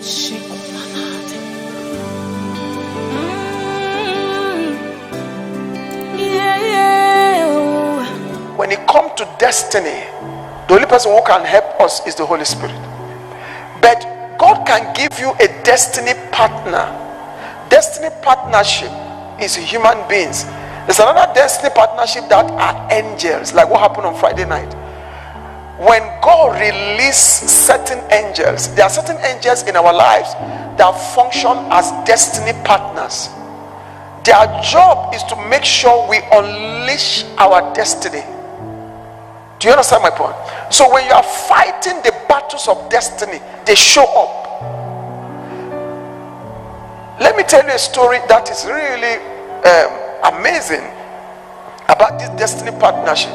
When it comes to destiny, the only person who can help us is the Holy Spirit. But God can give you a destiny partner. Destiny partnership is human beings. There's another destiny partnership that are angels, like what happened on Friday night. When God released certain angels, there are certain angels in our lives that function as destiny partners. Their job is to make sure we unleash our destiny. Do you understand my point? So when you are fighting the battles of destiny, they show up. Let me tell you a story that is really amazing about this destiny partnership.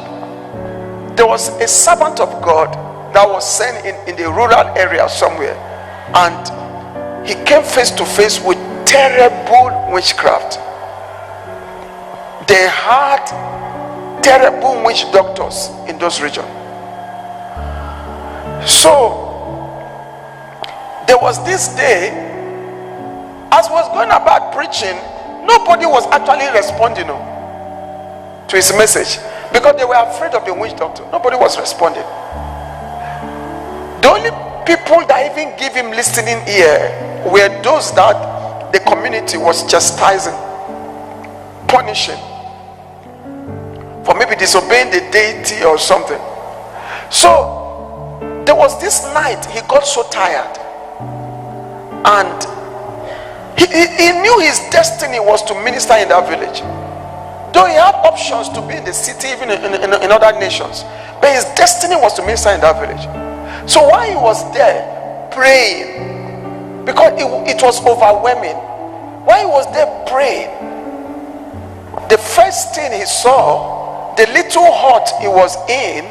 There was a servant of God that was sent in the rural area somewhere, and he came face to face with terrible witchcraft. They had terrible witch doctors in those regions. So there was this day, as was going about preaching, nobody was actually responding to his message because they were afraid of the witch doctor. Nobody was responding. The only people that even give him listening ear were those that the community was chastising, punishing for maybe disobeying the deity or something. So there was this night he got so tired, and he knew his destiny was to minister in that village. Though he had options to be in the city, even in other nations, but his destiny was to minister in that village. So while he was there praying, because it was overwhelming, while he was there praying, the first thing he saw, the little hut he was in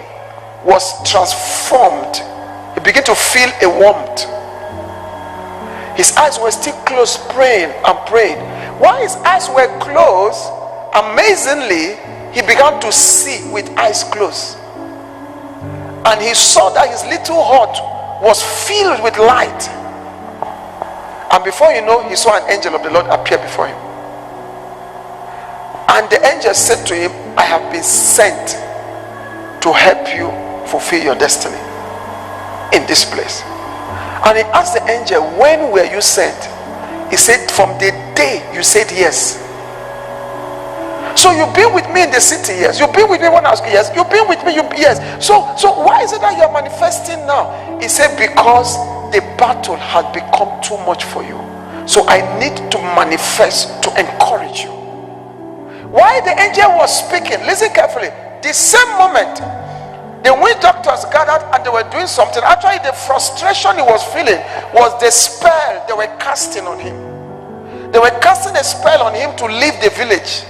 was transformed. He began to feel a warmth. His eyes were still closed, praying and praying. While his eyes were closed, amazingly, he began to see with eyes closed. And he saw that his little hut was filled with light. And before you know, he saw an angel of the Lord appear before him. And the angel said to him, I have been sent to help you fulfill your destiny in this place. And he asked the angel, when were you sent? He said, from the day you said yes. So you've been with me in the city, yes. You've been with me when I was, yes. You've been with me, yes. So why is it that you're manifesting now? He said, because the battle had become too much for you. So I need to manifest to encourage you. While the angel was speaking, listen carefully, the same moment, the witch doctors gathered and they were doing something. Actually, the frustration he was feeling was the spell they were casting on him. They were casting a spell on him to leave the village.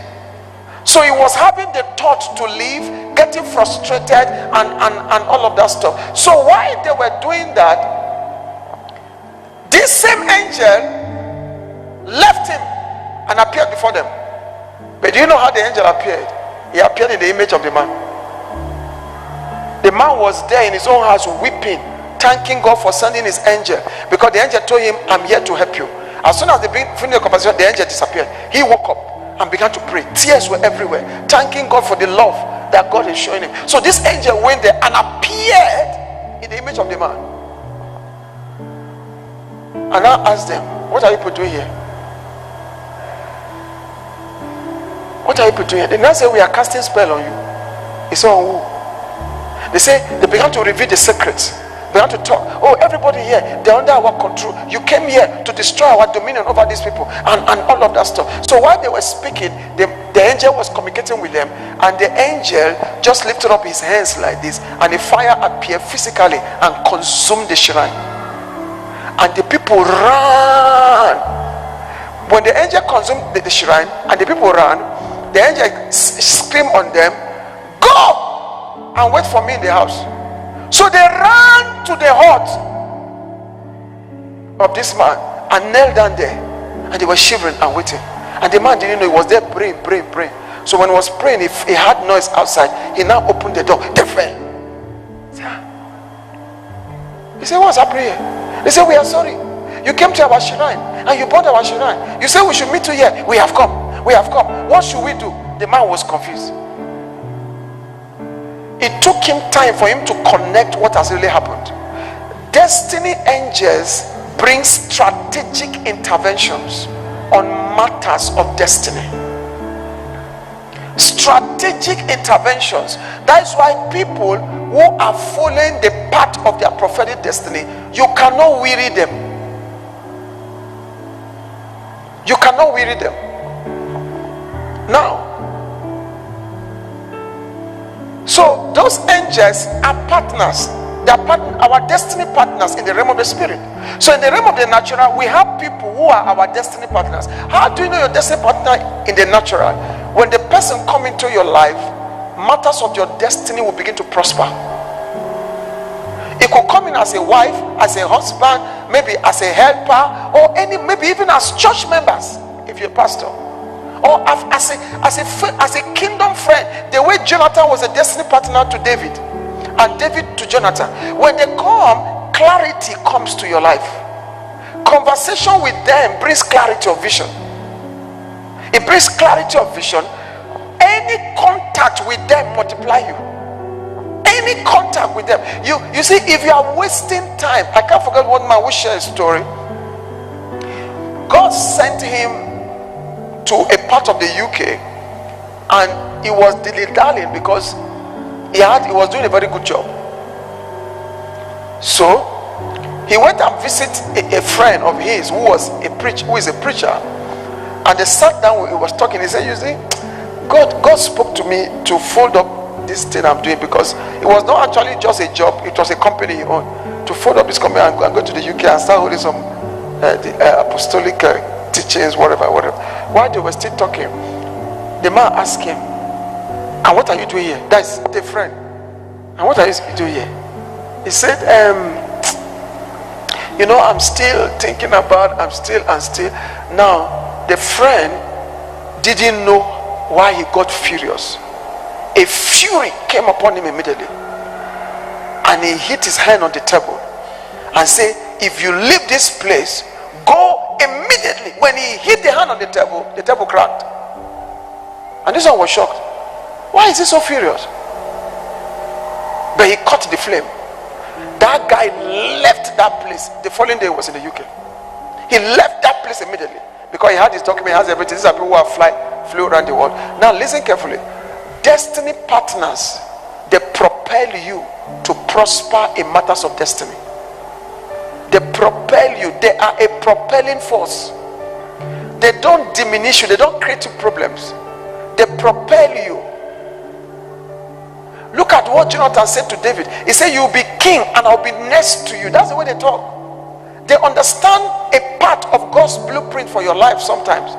So he was having the thought to leave, getting frustrated and all of that stuff. So while they were doing that, this same angel left him and appeared before them. But do you know how the angel appeared? He appeared in the image of the man. The man was there in his own house weeping, thanking God for sending his angel, because the angel told him, I'm here to help you. As soon as they finished the conversation, the angel disappeared. He woke up and began to pray. Tears were everywhere, thanking God for the love that God is showing him. So this angel went there and appeared in the image of the man. And I asked them, what are you people doing here? What are you people doing here? They now say, we are casting spell on you. He said, on who? They say, they began to reveal the secrets. They began to talk. Oh, everybody here, they're under our control. You came here to destroy our dominion over these people and all of that stuff. So while they were speaking, the angel was communicating with them, and the angel just lifted up his hands like this, and a fire appeared physically and consumed the shrine. And the people ran. When the angel consumed the shrine and the people ran, the angel screamed on them, go and wait for me in the house. So they ran to the hut of this man and knelt down there, and they were shivering and waiting. And the man didn't know he was there praying. So when he was praying, if he had noise outside, he now opened the door. They fell. He said, what's happening here? They said, we are sorry. You came to our shrine and you bought our shrine. You said we should meet you here. We have come. We have come. What should we do? The man was confused. It took him time for him to connect what has really happened. Destiny angels bring strategic interventions on matters of destiny. Strategic interventions. That's why people who are following the path of their prophetic destiny, you cannot weary them. You cannot weary them. Now, so those angels are partners. They are our destiny partners in the realm of the spirit. So in the realm of the natural, we have people who are our destiny partners. How do you know your destiny partner in the natural? When the person comes into your life, matters of your destiny will begin to prosper. It could come in as a wife, as a husband, maybe as a helper, or maybe even as church members if you're a pastor, or as a kingdom friend. The way Jonathan was a destiny partner to David and David to Jonathan, when they come, clarity comes to your life. Conversation with them brings clarity of vision. It brings clarity of vision. Any contact with them multiply you. Any contact with them, you see, if you are wasting time, I can't forget one man who shared a story. God sent him to a part of the UK, and he was dilly-dallying because he was doing a very good job. So he went and visited a friend of his who is a preacher, and they sat down. He was talking. He said, "You see, God spoke to me to fold up this thing I'm doing, because it was not actually just a job, it was a company he owned, to fold up this company and go to the UK and start holding some apostolic teachings, whatever. While they were still talking, the man asked him, "And what are you doing here?" That's the friend. "And what are you doing here?" He said, I'm still thinking about, I'm still. Now, the friend didn't know why he got furious. A fury came upon him immediately, and he hit his hand on the table and said, "If you leave this place, go immediately." When he hit the hand on the table cracked. And this one was shocked. Why is he so furious? But he caught the flame. That guy left that place. The following day he was in the UK. He left that place immediately because he had his document, he has everything. These are people who flew around the world. Now listen carefully. Destiny partners, they propel you to prosper in matters of destiny. They propel you. They are a propelling force. They don't diminish you. They don't create you problems. They propel you. Look at what Jonathan said to David. He said, "You'll be king and I'll be next to you." That's the way they talk. They understand a part of God's blueprint for your life sometimes.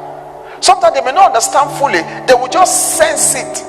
Sometimes they may not understand fully. They will just sense it.